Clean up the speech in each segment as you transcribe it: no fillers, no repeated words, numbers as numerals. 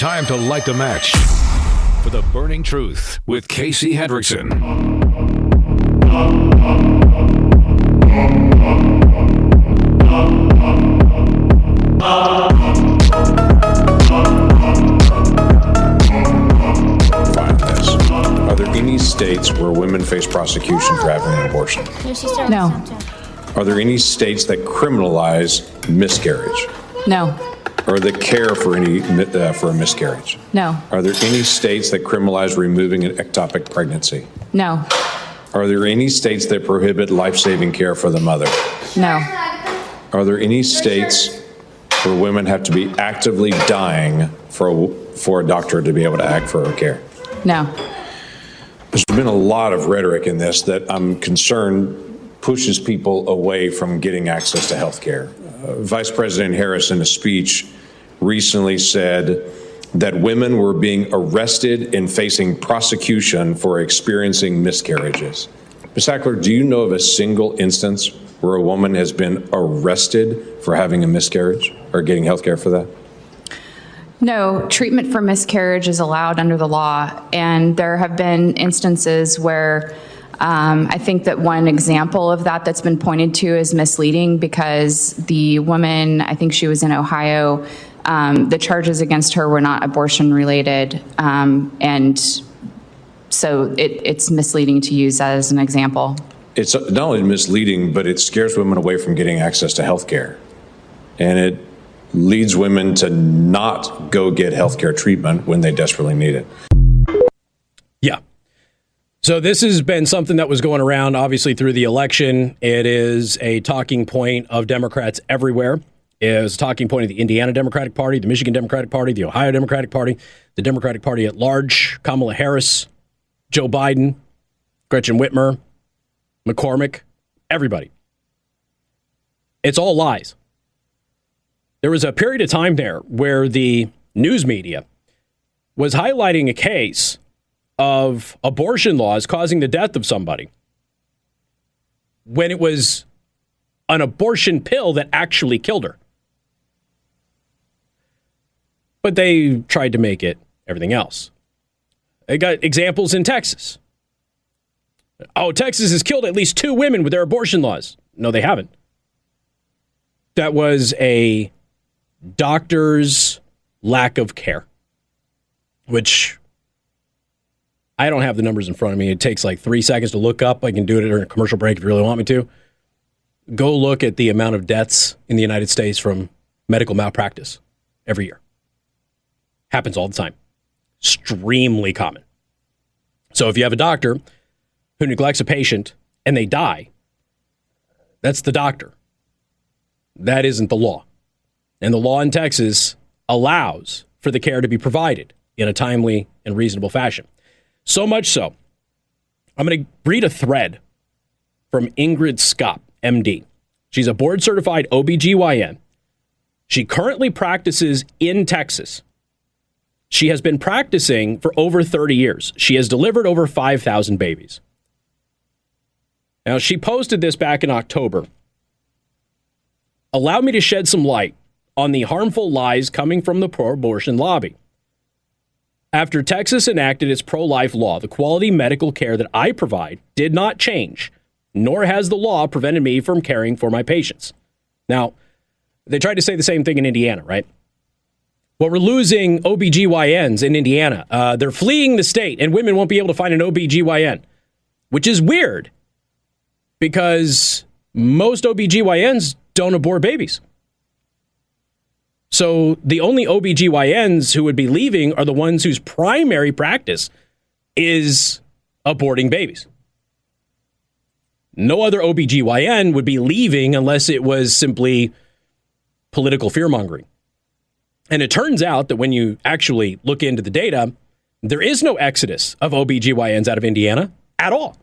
Time to light the match for the burning truth with Casey Hendrickson. Are there any states where women face prosecution for having an abortion? No. Are there any states that criminalize miscarriage? No. Or that care for a miscarriage? No. Are there any states that criminalize removing an ectopic pregnancy? No. Are there any states that prohibit life-saving care for the mother? No. Are there any states where women have to be actively dying for a doctor to be able to act for her care? No. There's been a lot of rhetoric in this that I'm concerned pushes people away from getting access to health care. Vice President Harris, in a speech recently, said that women were being arrested and facing prosecution for experiencing miscarriages. Ms. Sackler, do you know of a single instance where a woman has been arrested for having a miscarriage or getting health care for that? No, treatment for miscarriage is allowed under the law, and there have been instances where I think that one example of that that's been pointed to is misleading because the woman, I think she was in Ohio, the charges against her were not abortion related, and so it's misleading to use that as an example. It's not only misleading, but it scares women away from getting access to health care, and it leads women to not go get health care treatment when they desperately need it. Yeah. So this has been something that was going around, obviously, through the election. It is a talking point of Democrats everywhere. It is a talking point of the Indiana Democratic Party, the Michigan Democratic Party, the Ohio Democratic Party, the Democratic Party at large, Kamala Harris, Joe Biden, Gretchen Whitmer, McCormick, everybody. It's all lies. There was a period of time there where the news media was highlighting a case of abortion laws causing the death of somebody when it was an abortion pill that actually killed her. But they tried to make it everything else. They got examples in Texas. Oh, Texas has killed at least 2 women with their abortion laws. No, they haven't. That was a doctor's lack of care, which I don't have the numbers in front of me. It takes like 3 seconds to look up. I can do it during a commercial break if you really want me to. Go look at the amount of deaths in the United States from medical malpractice every year. Happens all the time. Extremely common. So if you have a doctor who neglects a patient and they die, that's the doctor. That isn't the law. And the law in Texas allows for the care to be provided in a timely and reasonable fashion. So much so, I'm going to read a thread from Ingrid Scott, MD. She's a board-certified OBGYN. She currently practices in Texas. She has been practicing for over 30 years. She has delivered over 5,000 babies. Now, she posted this back in October. Allow me to shed some light on the harmful lies coming from the pro-abortion lobby. After Texas enacted its pro-life law, the quality medical care that I provide did not change, nor has the law prevented me from caring for my patients. Now, they tried to say the same thing in Indiana, right? Well, we're losing OBGYNs in Indiana. They're fleeing the state, and women won't be able to find an OBGYN, which is weird because most OBGYNs don't abort babies. So the only OBGYNs who would be leaving are the ones whose primary practice is aborting babies. No other OBGYN would be leaving unless it was simply political fear-mongering. And it turns out that when you actually look into the data, there is no exodus of OBGYNs out of Indiana at all.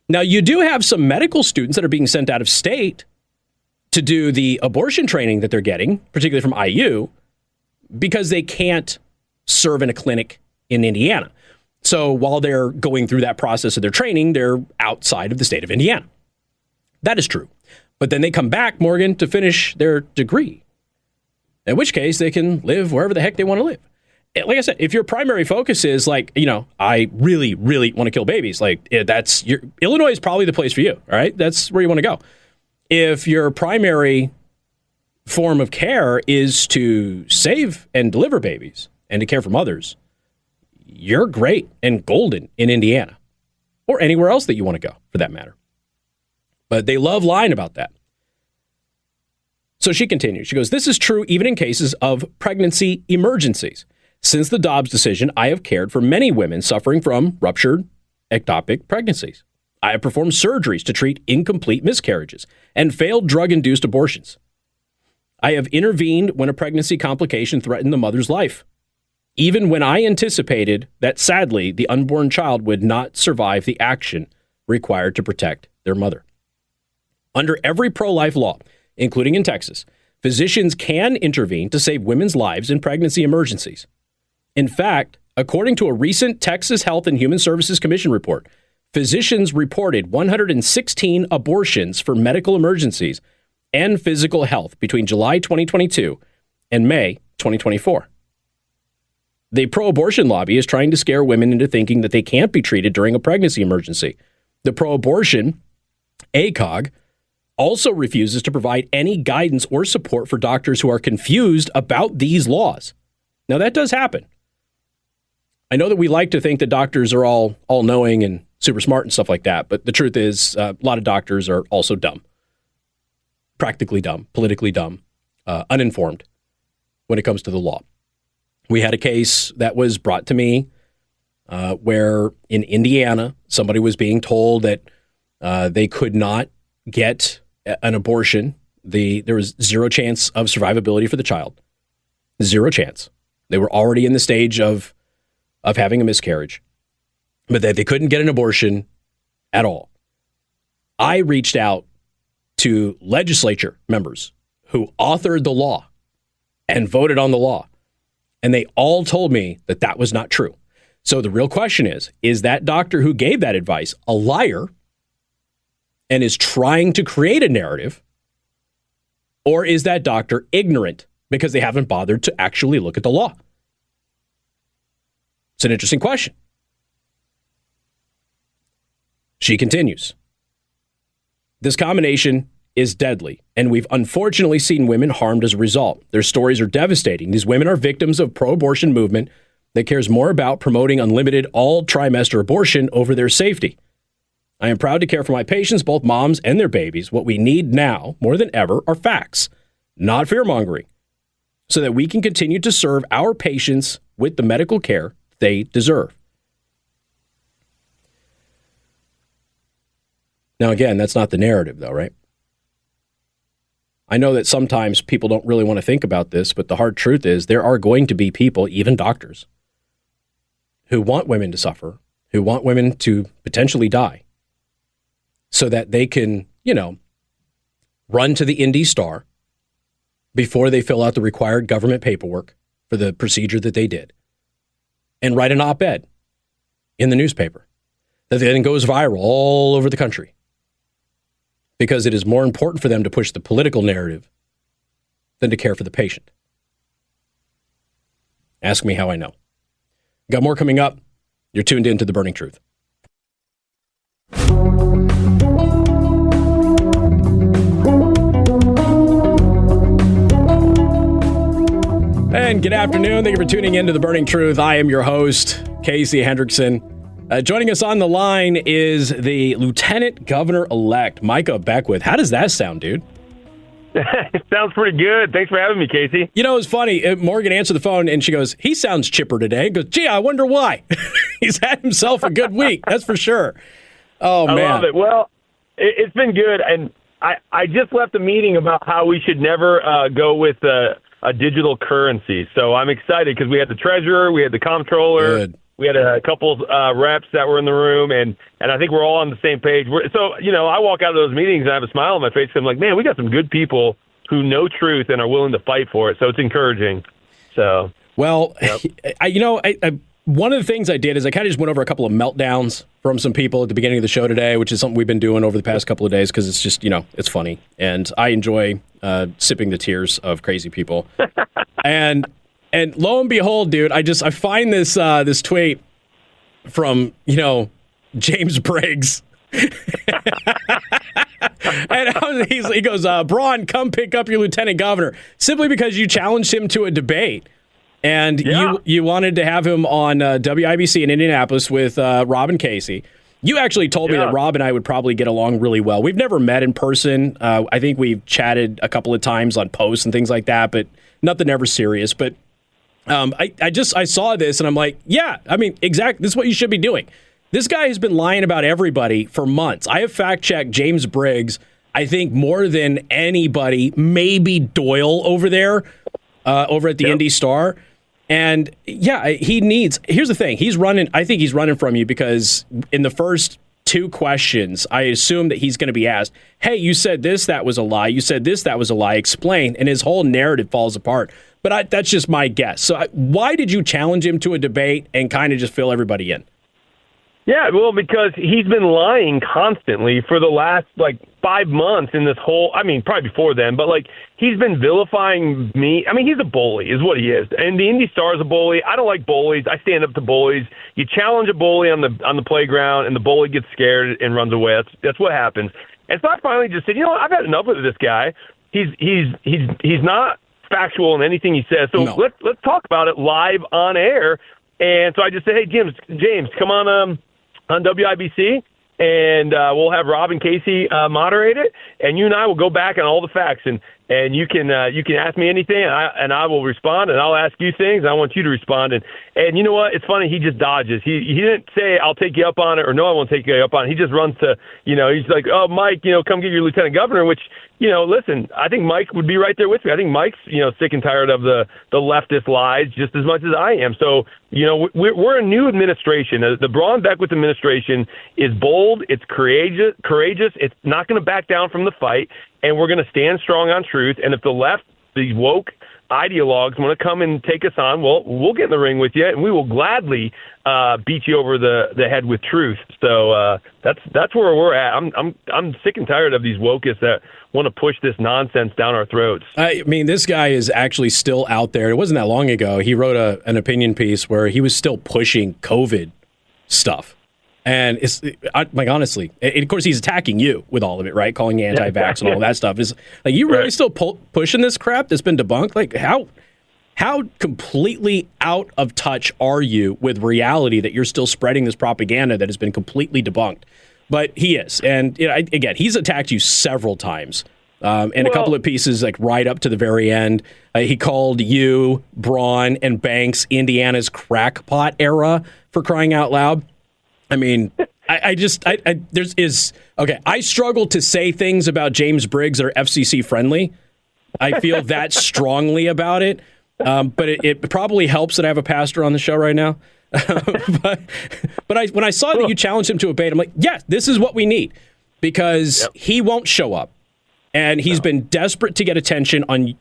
Now, you do have some medical students that are being sent out of state to do the abortion training that they're getting, particularly from IU, because they can't serve in a clinic in Indiana. So while they're going through that process of their training, they're outside of the state of Indiana. That is true. But then they come back, Morgan, to finish their degree, in which case they can live wherever the heck they want to live. like I said, if your primary focus is like, I really, really want to kill babies, like Illinois is probably the place for you. All right. That's where you want to go. If your primary form of care is to save and deliver babies and to care for mothers, you're great and golden in Indiana or anywhere else that you want to go for that matter. But they love lying about that. So she continues. She goes, this is true even in cases of pregnancy emergencies. Since the Dobbs decision, I have cared for many women suffering from ruptured ectopic pregnancies. I have performed surgeries to treat incomplete miscarriages and failed drug-induced abortions. I have intervened when a pregnancy complication threatened the mother's life, even when I anticipated that, sadly, the unborn child would not survive the action required to protect their mother. Under every pro-life law, including in Texas, physicians can intervene to save women's lives in pregnancy emergencies. In fact, according to a recent Texas Health and Human Services Commission report, physicians reported 116 abortions for medical emergencies and physical health between July 2022 and May 2024. The pro-abortion lobby is trying to scare women into thinking that they can't be treated during a pregnancy emergency. The pro-abortion ACOG also refuses to provide any guidance or support for doctors who are confused about these laws. Now, that does happen. I know that we like to think that doctors are all knowing and super smart and stuff like that, but the truth is a lot of doctors are also dumb, practically dumb, politically dumb, uninformed when it comes to the law. We had a case that was brought to me where in Indiana, somebody was being told that they could not get an abortion. There was zero chance of survivability for the child. Zero chance. They were already in the stage of having a miscarriage, but that they couldn't get an abortion at all. I reached out to legislature members who authored the law and voted on the law, and they all told me that that was not true. So the real question is that doctor who gave that advice a liar and is trying to create a narrative, or is that doctor ignorant because they haven't bothered to actually look at the law? It's an interesting question. She continues. This combination is deadly, and we've unfortunately seen women harmed as a result. Their stories are devastating. These women are victims of pro-abortion movement that cares more about promoting unlimited all-trimester abortion over their safety. I am proud to care for my patients, both moms and their babies. What we need now, more than ever, are facts, not fear-mongering, so that we can continue to serve our patients with the medical care they deserve. Now, again, that's not the narrative, though, right? I know that sometimes people don't really want to think about this, but the hard truth is there are going to be people, even doctors, who want women to suffer, who want women to potentially die, so that they can, run to the Indy Star before they fill out the required government paperwork for the procedure that they did and write an op-ed in the newspaper that then goes viral all over the country because it is more important for them to push the political narrative than to care for the patient. Ask me how I know. Got more coming up. You're tuned in to The Burning Truth. And good afternoon. Thank you for tuning in to The Burning Truth. I am your host, Casey Hendrickson. Joining us on the line is the Lieutenant Governor-elect, Micah Beckwith. How does that sound, dude? It sounds pretty good. Thanks for having me, Casey. It's funny. Morgan answered the phone, and she goes, he sounds chipper today. Goes, gee, I wonder why. He's had himself a good week. That's for sure. Oh, man. I love it. Well, it's been good. And I just left a meeting about how we should never go with a digital currency. So I'm excited because we had the treasurer, we had the comptroller, Good. We had a couple reps that were in the room, and I think we're all on the same page. I walk out of those meetings and I have a smile on my face. I'm like, man, we got some good people who know truth and are willing to fight for it. So it's encouraging. So, well, yep. One of the things I did is I kind of just went over a couple of meltdowns from some people at the beginning of the show today, which is something we've been doing over the past couple of days because it's just, it's funny. And I enjoy sipping the tears of crazy people. And And lo and behold, dude, I find this this tweet from, James Briggs. And he goes, Braun, come pick up your lieutenant governor, simply because you challenged him to a debate. And you wanted to have him on WIBC in Indianapolis with Rob and Casey. You actually told me that Rob and I would probably get along really well. We've never met in person. I think we've chatted a couple of times on posts and things like that, but nothing ever serious. But I saw this and I'm like, yeah, I mean, exactly. This is what you should be doing. This guy has been lying about everybody for months. I have fact-checked James Briggs, I think, more than anybody, maybe Doyle over there, over at the Indy Star. And, here's the thing. I think he's running from you because in the first two questions, I assume that he's going to be asked, hey, you said this, that was a lie. You said this, that was a lie. Explain. And his whole narrative falls apart. But that's just my guess. So why did you challenge him to a debate and kind of just fill everybody in? Yeah, well, because he's been lying constantly for the last, 5 months in this whole, probably before then, but, he's been vilifying me. I mean, he's a bully is what he is. And the Indy Star is a bully. I don't like bullies. I stand up to bullies. You challenge a bully on the playground, and the bully gets scared and runs away. That's what happens. And so I finally just said, I've had enough of this guy. He's not factual in anything he says. So let's talk about it live on air. And so I just said, hey, James, come on WIBC, and we'll have Rob and Casey moderate it, and you and I will go back on all the facts, and you can ask me anything, and I will respond, and I'll ask you things. And I want you to respond, and you know what? It's funny. He just dodges. He didn't say I'll take you up on it, or no, I won't take you up on it. He just runs to he's like, oh, Mike, come get your lieutenant governor, which. Listen, I think Mike would be right there with me. I think Mike's, sick and tired of the leftist lies just as much as I am. So, we're a new administration. The Braun Beckwith administration is bold. It's courageous. It's not going to back down from the fight, and we're going to stand strong on truth. And if the left, these woke ideologues want to come and take us on, well, we'll get in the ring with you, and we will gladly beat you over the head with truth. So that's where we're at. I'm sick and tired of these wokists that want to push this nonsense down our throats. I mean, this guy is actually still out there. It wasn't that long ago. He wrote an opinion piece where he was still pushing COVID stuff. And it's honestly, and of course, he's attacking you with all of it, right? Calling you anti-vax and all that stuff. Is you really still pushing this crap that's been debunked? How completely out of touch are you with reality that you're still spreading this propaganda that has been completely debunked? But he is. And again, he's attacked you several times. In a couple of pieces, right up to the very end. He called you, Braun, and Banks Indiana's crackpot era, for crying out loud. I mean, I struggle to say things about James Briggs that are FCC friendly. I feel that strongly about it. But it probably helps that I have a pastor on the show right now. but when I saw that you challenged him to a debate, I'm like, yes, this is what we need, because he won't show up, and he's been desperate to get attention on,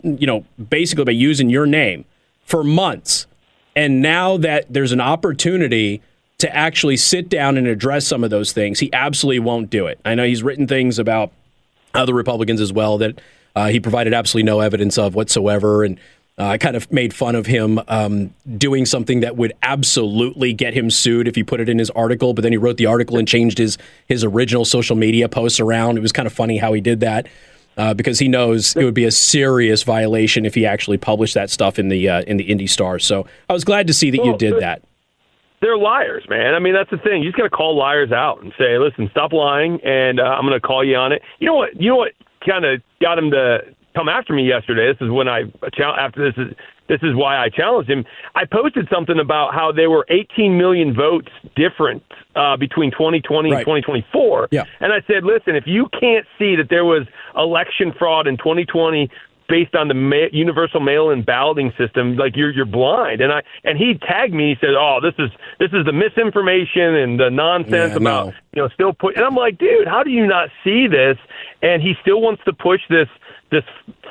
basically by using your name for months. And now that there's an opportunity to actually sit down and address some of those things, he absolutely won't do it. I know he's written things about other Republicans as well that he provided absolutely no evidence of whatsoever, and I kind of made fun of him doing something that would absolutely get him sued if he put it in his article, but then he wrote the article and changed his original social media posts around. It was kind of funny how he did that, because he knows it would be a serious violation if he actually published that stuff in the Indy Star. So I was glad to see that you did that. They're liars, man. I mean, that's the thing. You just got to call liars out and say, listen, stop lying, and I'm going to call you on it. You know what kind of got him to come after me yesterday? This is when this is why I challenged him. I posted something about how there were 18 million votes different between 2020 and 2024. Yeah. And I said, listen, if you can't see that there was election fraud in 2020 based on the universal mail-in balloting system, you're blind. And he tagged me. He said, "Oh, this is the misinformation and the nonsense about still put." And I'm like, dude, how do you not see this? And he still wants to push this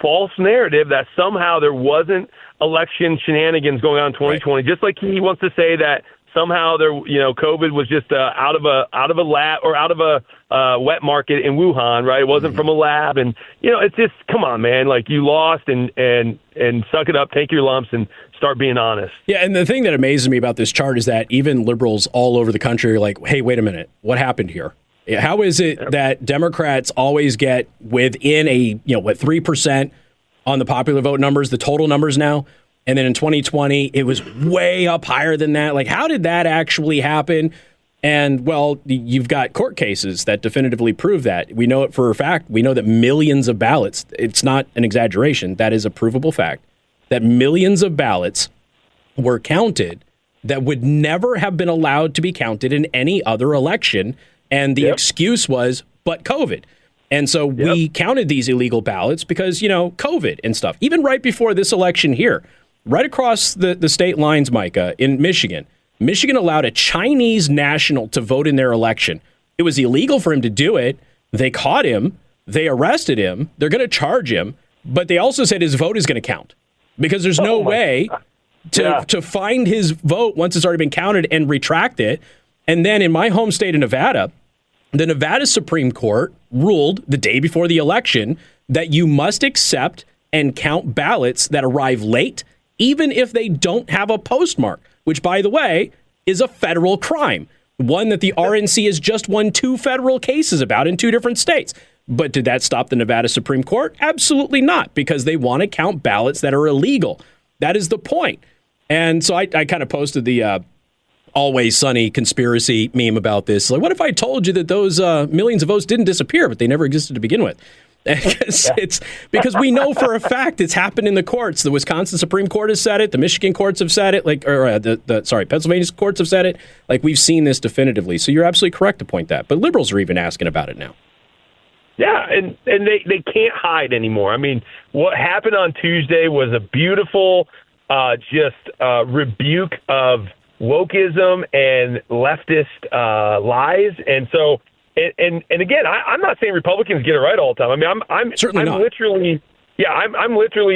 false narrative that somehow there wasn't election shenanigans going on in 2020, just like he wants to say that somehow COVID was just out of a lab or out of a wet market in Wuhan, right? It wasn't from a lab, and it's just, come on, man, like, you lost and suck it up, take your lumps, and start being honest. Yeah, and the thing that amazes me about this chart is that even liberals all over the country are like, hey, wait a minute, what happened here? How is it that Democrats always get within 3% on the popular vote numbers, the total numbers now? And then in 2020, it was way up higher than that. Like, how did that actually happen? And, well, you've got court cases that definitively prove that. We know it for a fact. We know that millions of ballots, it's not an exaggeration, that is a provable fact, that millions of ballots were counted that would never have been allowed to be counted in any other election. And the excuse was, but COVID. And so we counted these illegal ballots because, COVID and stuff. Even right before this election here, right across the state lines, Micah, in Michigan allowed a Chinese national to vote in their election. It was illegal for him to do it. They caught him. They arrested him. They're going to charge him. But they also said his vote is going to count because there's no way to find his vote once it's already been counted and retract it. And then in my home state of Nevada, the Nevada Supreme Court ruled the day before the election that you must accept and count ballots that arrive late, even if they don't have a postmark, which, by the way, is a federal crime, one that the RNC has just won 2 federal cases about in 2 different states. But did that stop the Nevada Supreme Court? Absolutely not, because they want to count ballots that are illegal. That is the point. And so I kind of posted the Always Sunny conspiracy meme about this. Like, what if I told you that those millions of votes didn't disappear, but they never existed to begin with? It's because we know for a fact it's happened in the courts. The Wisconsin Supreme Court has said it. The Michigan courts have said it. Pennsylvania's courts have said it. Like, we've seen this definitively. So you're absolutely correct to point that. But liberals are even asking about it now. Yeah, and they can't hide anymore. I mean, what happened on Tuesday was a beautiful rebuke of wokeism and leftist lies. And so, and again, I'm not saying Republicans get it right all the time. I mean, I'm literally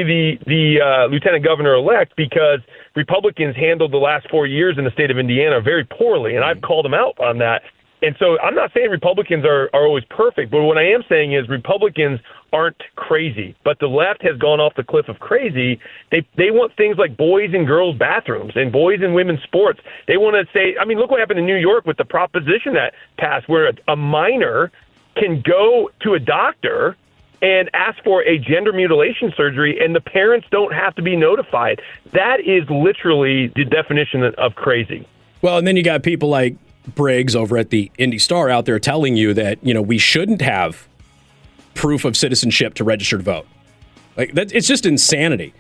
the lieutenant governor elect because Republicans handled the last 4 years in the state of Indiana very poorly, and I've called them out on that. And so I'm not saying Republicans are always perfect, but what I am saying is Republicans aren't crazy, but the left has gone off the cliff of crazy. They want things like boys and girls bathrooms and boys and women's sports. They want to say, I mean, look what happened in New York with the proposition that passed where a minor can go to a doctor and ask for a gender mutilation surgery, and the parents don't have to be notified. That is literally the definition of crazy. Well, and then you got people like Briggs over at the Indy Star out there telling you that, we shouldn't have proof of citizenship to register to vote. Like, that, it's just insanity.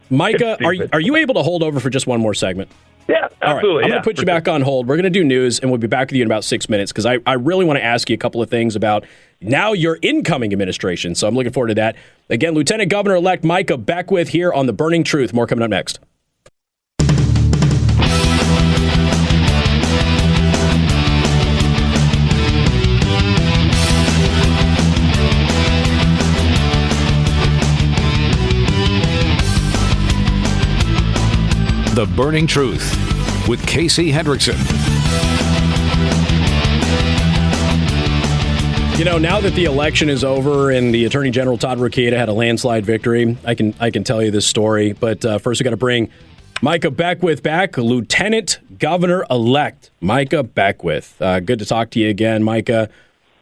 Micah, are you able to hold over for just one more segment? Yeah, absolutely. All right. I'm going to put you back on hold. We're going to do news, and we'll be back with you in about 6 minutes because I really want to ask you a couple of things about now your incoming administration. So I'm looking forward to that. Again, Lieutenant Governor-elect Micah Beckwith here on The Burning Truth. More coming up next. The Burning Truth with Casey Hendrickson. Now that the election is over and the Attorney General Todd Rokita had a landslide victory, I can tell you this story. But first, we got to bring Micah Beckwith back, Lieutenant Governor-elect Micah Beckwith. Good to talk to you again, Micah.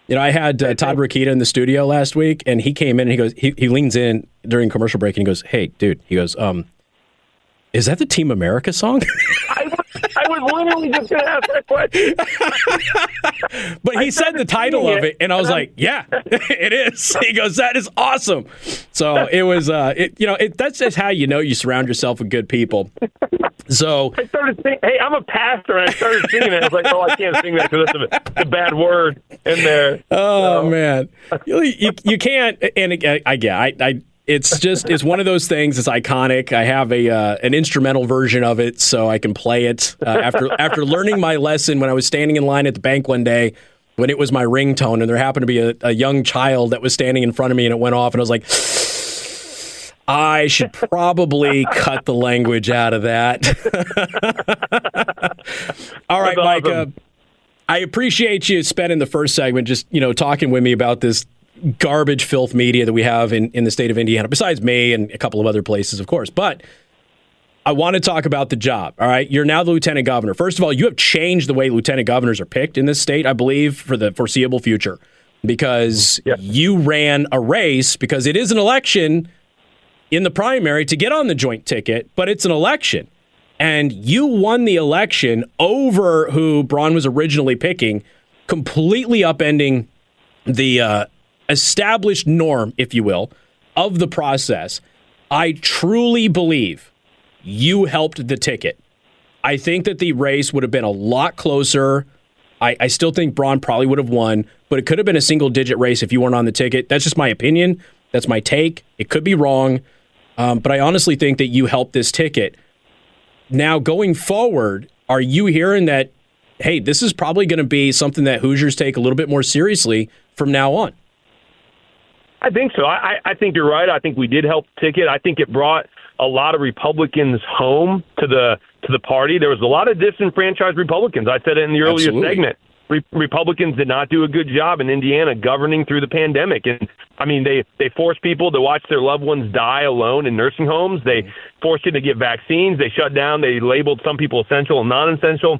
I had Todd Rokita in the studio last week, and he came in and he goes, he leans in during commercial break and he goes, "Hey, dude," he goes, "Is that the Team America song?" I was literally just going to ask that question. But he said the title of it, and I was like, "Yeah, it is." He goes, "That is awesome." So it was, that's just how you surround yourself with good people. So I started singing. Hey, I'm a pastor, and I started singing it. I was like, "Oh, I can't sing that because that's a bad word in there." Oh man, you can't. And I it's one of those things. It's iconic. I have an instrumental version of it, so I can play it after learning my lesson when I was standing in line at the bank one day when it was my ringtone, and there happened to be a young child that was standing in front of me, and it went off, and I was like, I should probably cut the language out of that. All right, That's Micah. awesome. I appreciate you spending the first segment just, talking with me about this garbage filth media that we have in the state of Indiana, besides me and a couple of other places, of course. But I want to talk about the job. All right. You're now the lieutenant governor. First of all, you have changed the way lieutenant governors are picked in this state, I believe, for the foreseeable future, because you ran a race, because it is an election in the primary to get on the joint ticket, but it's an election. And you won the election over who Braun was originally picking, completely upending the established norm, if you will, of the process. I truly believe you helped the ticket. I think that the race would have been a lot closer. I still think Braun probably would have won, but it could have been a single-digit race if you weren't on the ticket. That's just my opinion. That's my take. It could be wrong, but I honestly think that you helped this ticket. Now, going forward, are you hearing that, hey, this is probably going to be something that Hoosiers take a little bit more seriously from now on? I think so. I think you're right. I think we did help the ticket. I think it brought a lot of Republicans home to the party. There was a lot of disenfranchised Republicans. I said it in the earlier segment. Republicans did not do a good job in Indiana governing through the pandemic. And I mean, they forced people to watch their loved ones die alone in nursing homes. They forced you to get vaccines. They shut down. They labeled some people essential and non-essential.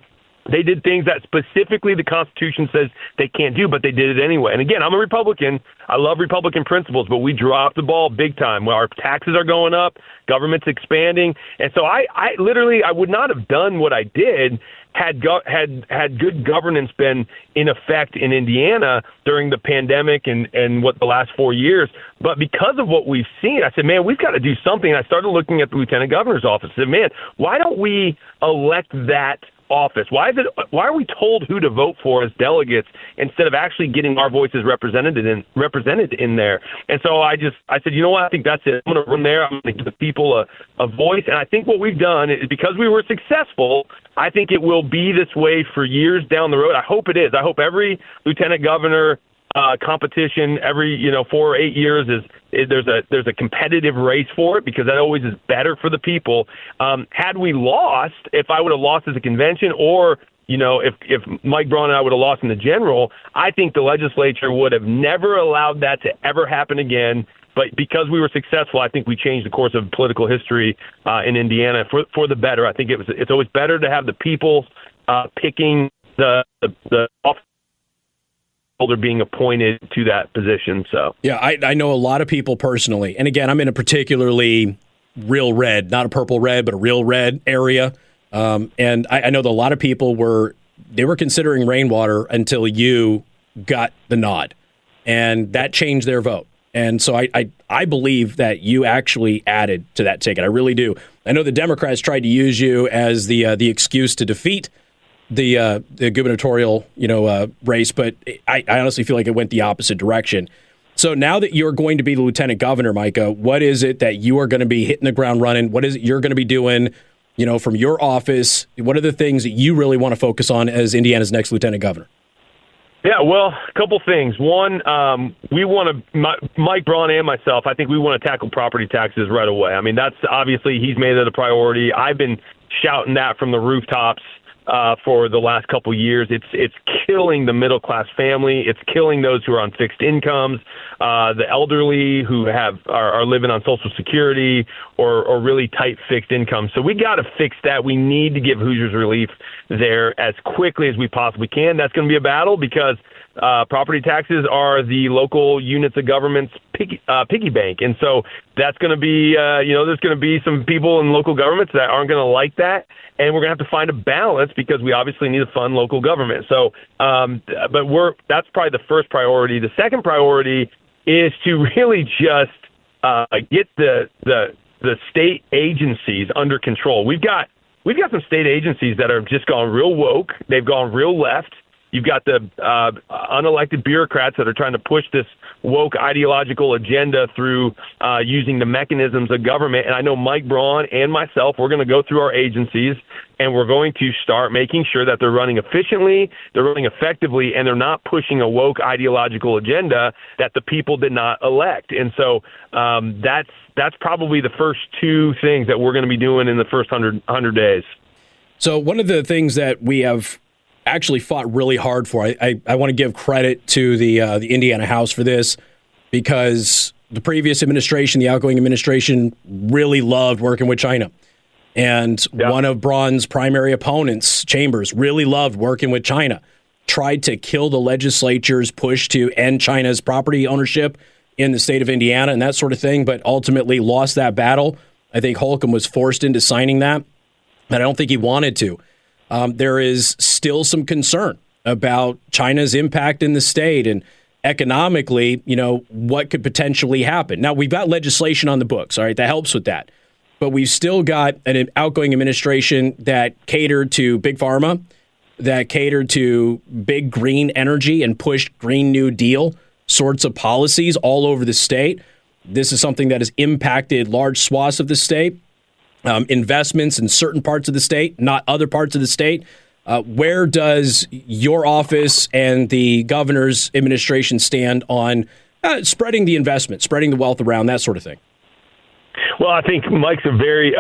They did things that specifically the Constitution says they can't do, but they did it anyway. And again, I'm a Republican. I love Republican principles, but we dropped the ball big time. Our taxes are going up, government's expanding. And so I literally would not have done what I did had good governance been in effect in Indiana during the pandemic and what the last 4 years. But because of what we've seen, I said, man, we've got to do something. And I started looking at the lieutenant governor's office. I said, man, why don't we elect that office? Why are we told who to vote for as delegates instead of actually getting our voices represented in there? And so I said, you know what? I think that's it. I'm going to run there. I'm going to give the people a voice. And I think what we've done is, because we were successful, I think it will be this way for years down the road. I hope it is. I hope every lieutenant governor competition every 4 or 8 years there's a competitive race for it, because that always is better for the people. Had we lost, if I would have lost as a convention, or if Mike Braun and I would have lost in the general, I think the legislature would have never allowed that to ever happen again. But because we were successful, I think we changed the course of political history in Indiana for the better. I think it's always better to have the people picking the office holder being appointed to that position. So yeah, I know a lot of people personally, and again, I'm in a particularly real red, not a purple red, but a real red area. And I know that a lot of people were considering rainwater until you got the nod, and that changed their vote. And so I believe that you actually added to that ticket. I really do. I know the Democrats tried to use you as the excuse to defeat the gubernatorial race, but I honestly feel like it went the opposite direction. So now that you're going to be the lieutenant governor, Micah, what is it that you are going to be hitting the ground running? What is it you're going to be doing, from your office? What are the things that you really want to focus on as Indiana's next lieutenant governor? Yeah, well, a couple things. One, we want to, Mike Braun and myself, I think we want to tackle property taxes right away. I mean, that's obviously, he's made it a priority. I've been shouting that from the rooftops for the last couple of years. It's killing the middle class family. It's killing those who are on fixed incomes, the elderly who are living on Social Security or really tight fixed incomes. So we got to fix that. We need to give Hoosiers relief there as quickly as we possibly can. That's going to be a battle, because property taxes are the local units of government's piggy bank. And so that's going to be, there's going to be some people in local governments that aren't going to like that. And we're going to have to find a balance, because we obviously need to fund local government. So, that's probably the first priority. The second priority is to really just get the state agencies under control. We've got some state agencies that have just gone real woke. They've gone real left. You've got the unelected bureaucrats that are trying to push this woke ideological agenda through using the mechanisms of government. And I know Mike Braun and myself, we're going to go through our agencies and we're going to start making sure that they're running efficiently, they're running effectively, and they're not pushing a woke ideological agenda that the people did not elect. And so that's probably the first two things that we're going to be doing in the first 100 days. So one of the things that we have actually fought really hard for, I want to give credit to the Indiana House for this, because the previous administration, the outgoing administration, really loved working with China. And one of Braun's primary opponents, Chambers, really loved working with China, tried to kill the legislature's push to end China's property ownership in the state of Indiana and that sort of thing, but ultimately lost that battle. I think Holcomb was forced into signing that, and I don't think he wanted to. There is still some concern about China's impact in the state and economically, what could potentially happen. Now, we've got legislation on the books, all right, that helps with that. But we've still got an outgoing administration that catered to big pharma, that catered to big green energy and pushed Green New Deal sorts of policies all over the state. This is something that has impacted large swaths of the state. Investments in certain parts of the state, not other parts of the state. Where does your office and the governor's administration stand on spreading the investment, spreading the wealth around, that sort of thing? Well, I think Mike's a very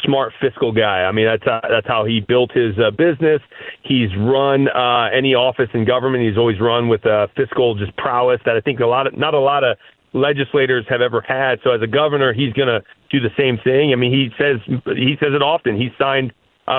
smart fiscal guy. I mean, that's how he built his business. He's run any office in government. He's always run with fiscal just prowess that I think not a lot of legislators have ever had. So as a governor, he's going to do the same thing. I mean, he says it often. He's signed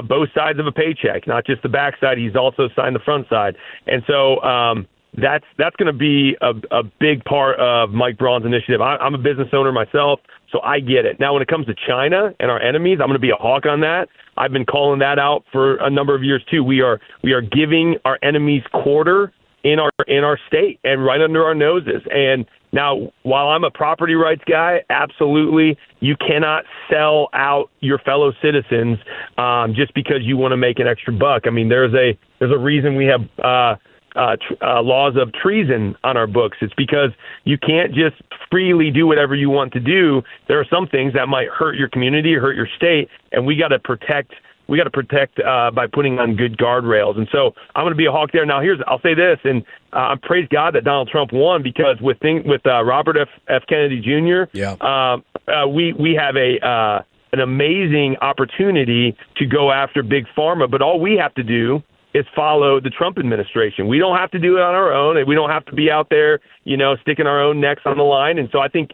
both sides of a paycheck, not just the back side. He's also signed the front side. And so that's going to be a big part of Mike Braun's initiative. I'm a business owner myself, so I get it. Now, when it comes to China and our enemies, I'm going to be a hawk on that. I've been calling that out for a number of years too. We are giving our enemies quarter in our state and right under our noses. And now, while I'm a property rights guy, absolutely, you cannot sell out your fellow citizens just because you want to make an extra buck. I mean, there's a reason we have laws of treason on our books. It's because you can't just freely do whatever you want to do. There are some things that might hurt your community or hurt your state, and we got to protect by putting on good guardrails. And so I'm going to be a hawk there. Now, I'll say this, and praise God that Donald Trump won, because with Robert F. Kennedy Jr., we have an amazing opportunity to go after big pharma. But all we have to do is follow the Trump administration. We don't have to do it on our own, and we don't have to be out there, sticking our own necks on the line. And so I think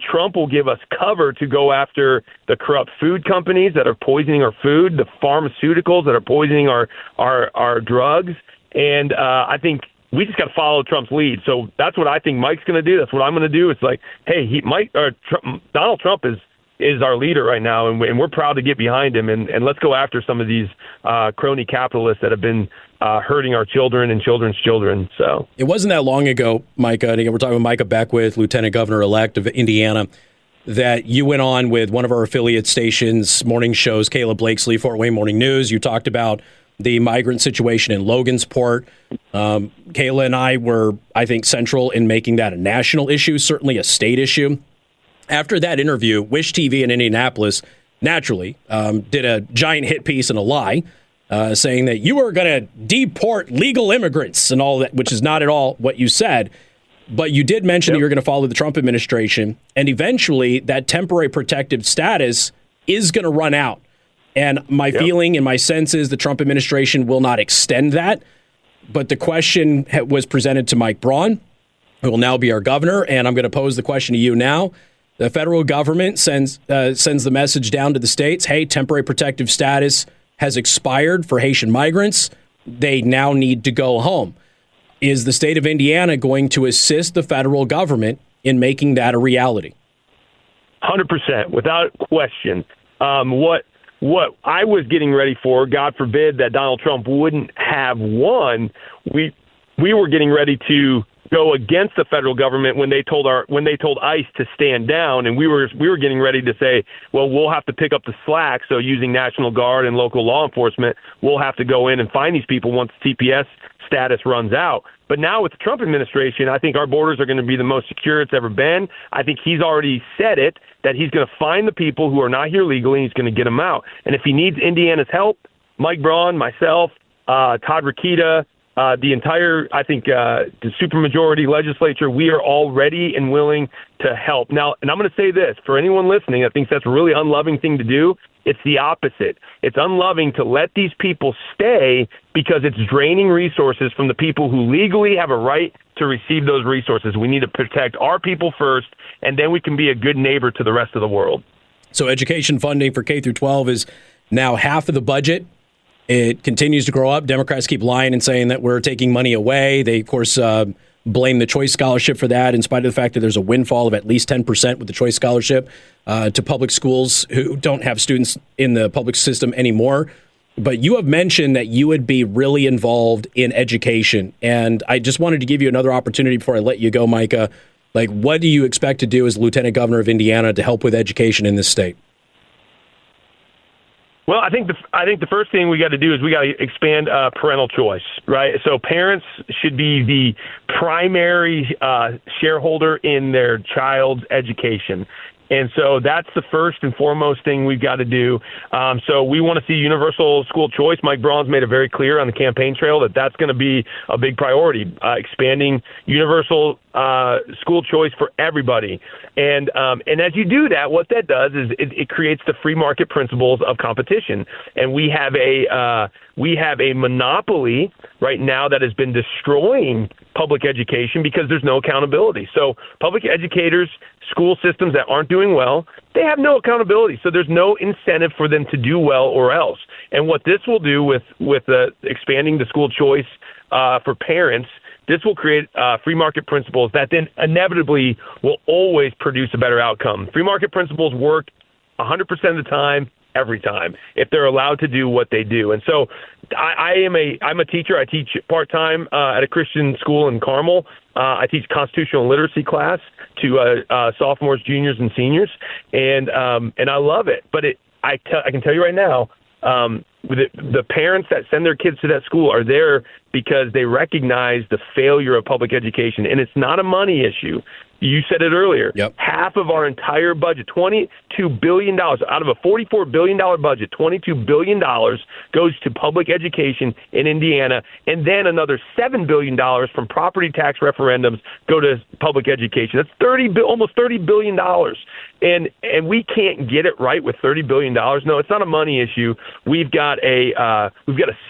Trump will give us cover to go after the corrupt food companies that are poisoning our food, the pharmaceuticals that are poisoning our drugs. And I think we just got to follow Trump's lead. So that's what I think Mike's going to do. That's what I'm going to do. It's like, hey, Donald Trump is our leader right now, and we're proud to get behind him. And let's go after some of these crony capitalists that have been hurting our children and children's children. So it wasn't that long ago, Micah, and again, we're talking with Micah Beckwith, Lieutenant Governor-elect of Indiana, that you went on with one of our affiliate stations, morning shows, Caleb Blakesley, Fort Wayne Morning News. You talked about the migrant situation in Logansport. Kayla and I were, I think, central in making that a national issue, certainly a state issue. After that interview, Wish TV in Indianapolis naturally did a giant hit piece and a lie, saying that you were going to deport legal immigrants and all that, which is not at all what you said. But you did mention that you were going to follow the Trump administration, and eventually that temporary protective status is going to run out. And my feeling and my sense is the Trump administration will not extend that. But the question was presented to Mike Braun, who will now be our governor, and I'm going to pose the question to you now. The federal government sends the message down to the states, hey, temporary protective status has expired for Haitian migrants. They now need to go home. Is the state of Indiana going to assist the federal government in making that a reality? 100%, without question. What I was getting ready for, God forbid that Donald Trump wouldn't have won, we were getting ready to go against the federal government when they told ICE to stand down, and we were getting ready to say, well, we'll have to pick up the slack. So using National Guard and local law enforcement, we'll have to go in and find these people once TPS status runs out. But now with the Trump administration, I think our borders are going to be the most secure it's ever been. I think he's already said it, that he's going to find the people who are not here legally, and he's going to get them out. And if he needs Indiana's help, Mike Braun, myself, Todd Rokita, the entire, I think, the supermajority legislature, we are all ready and willing to help. Now, and I'm going to say this, for anyone listening that thinks that's a really unloving thing to do, it's the opposite. It's unloving to let these people stay because it's draining resources from the people who legally have a right to receive those resources. We need to protect our people first, and then we can be a good neighbor to the rest of the world. So education funding for K through 12 is now half of the budget. It continues to grow up. Democrats keep lying and saying that we're taking money away. They, of course, blame the Choice Scholarship for that, in spite of the fact that there's a windfall of at least 10% with the Choice Scholarship to public schools who don't have students in the public system anymore. But you have mentioned that you would be really involved in education. And I just wanted to give you another opportunity before I let you go, Micah. Like, what do you expect to do as Lieutenant Governor of Indiana to help with education in this state? Well, I think the first thing we got to do is we got to expand parental choice, right? So parents should be the primary shareholder in their child's education. And so that's the first and foremost thing we've got to do. So we want to see universal school choice. Mike Braun's made it very clear on the campaign trail that that's going to be a big priority, expanding universal school choice for everybody. And as you do that, what that does is it creates the free market principles of competition. And we have a monopoly right now that has been destroying public education because there's no accountability. So public educators, school systems that aren't doing well, they have no accountability. So there's no incentive for them to do well or else. And what this will do with expanding the school choice for parents, this will create free market principles that then inevitably will always produce a better outcome. Free market principles work 100% of the time, every time, if they're allowed to do what they do. And so I'm a teacher. I teach part-time at a Christian school in Carmel. I teach constitutional literacy class to sophomores, juniors, and seniors, and I love it. But I can tell you right now, the parents that send their kids to that school are there because they recognize the failure of public education, and it's not a money issue. You said it earlier. Yep. Half of our entire budget, $22 billion, out of a $44 billion budget, $22 billion goes to public education in Indiana, and then another $7 billion from property tax referendums go to public education. That's almost $30 billion. And we can't get it right with $30 billion. No, it's not a money issue. We've got a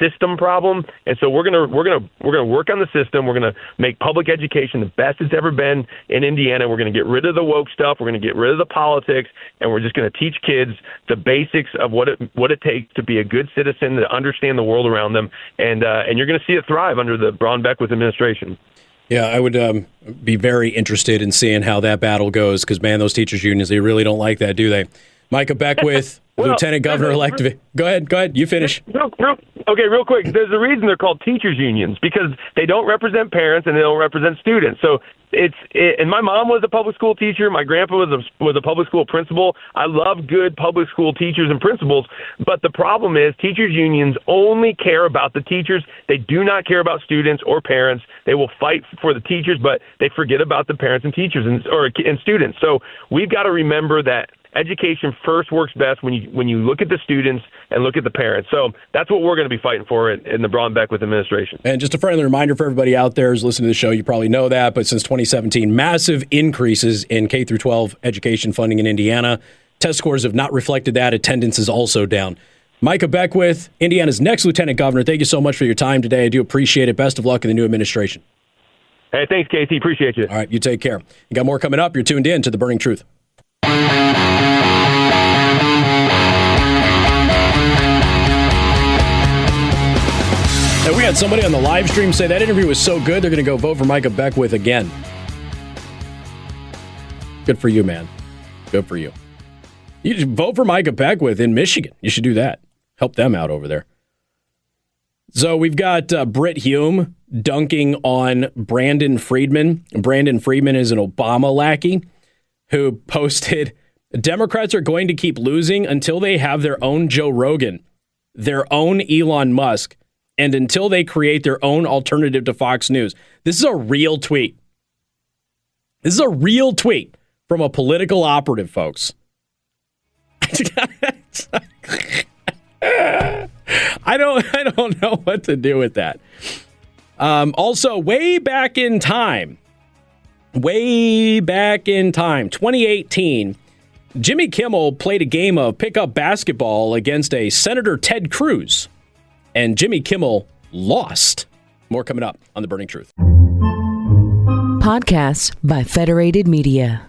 system problem, and so we're gonna work on the system. We're gonna make public education the best it's ever been in Indiana. We're going to get rid of the woke stuff. We're going to get rid of the politics, and we're just going to teach kids the basics of what it takes to be a good citizen, to understand the world around them, and you're going to see it thrive under the Braun Beckwith administration. Yeah, I would be very interested in seeing how that battle goes because, man, those teachers' unions, they really don't like that, do they? Micah Beckwith, Lieutenant Governor-elect. Go ahead. You finish. Real quick. There's a reason they're called teachers' unions, because they don't represent parents and they don't represent students. So and my mom was a public school teacher. My grandpa was a public school principal. I love good public school teachers and principals, but the problem is teachers' unions only care about the teachers. They do not care about students or parents. They will fight for the teachers, but they forget about the parents and teachers and students. So we've got to remember that education first works best when you look at the students and look at the parents. So that's what we're going to be fighting for in the Braun Beckwith administration. And just a friendly reminder for everybody out there who's listening to the show, you probably know that, but since 2017, massive increases in K through 12 education funding in Indiana. Test scores have not reflected that. Attendance is also down. Micah Beckwith, Indiana's next lieutenant governor, thank you so much for your time today. I do appreciate it. Best of luck in the new administration. Hey, thanks, Casey. Appreciate you. All right, you take care. You got more coming up. You're tuned in to The Burning Truth. Now, we had somebody on the live stream say that interview was so good, they're going to go vote for Micah Beckwith again. Good for you, man. Good for you. You should vote for Micah Beckwith in Michigan. You should do that. Help them out over there. So we've got Britt Hume dunking on Brandon Friedman. Brandon Friedman is an Obama lackey who posted, Democrats are going to keep losing until they have their own Joe Rogan, their own Elon Musk, and until they create their own alternative to Fox News. This is a real tweet. This is a real tweet from a political operative, folks. I don't know what to do with that. Also, way back in time, 2018, Jimmy Kimmel played a game of pickup basketball against a Senator Ted Cruz, and Jimmy Kimmel lost. More coming up on The Burning Truth. Podcasts by Federated Media.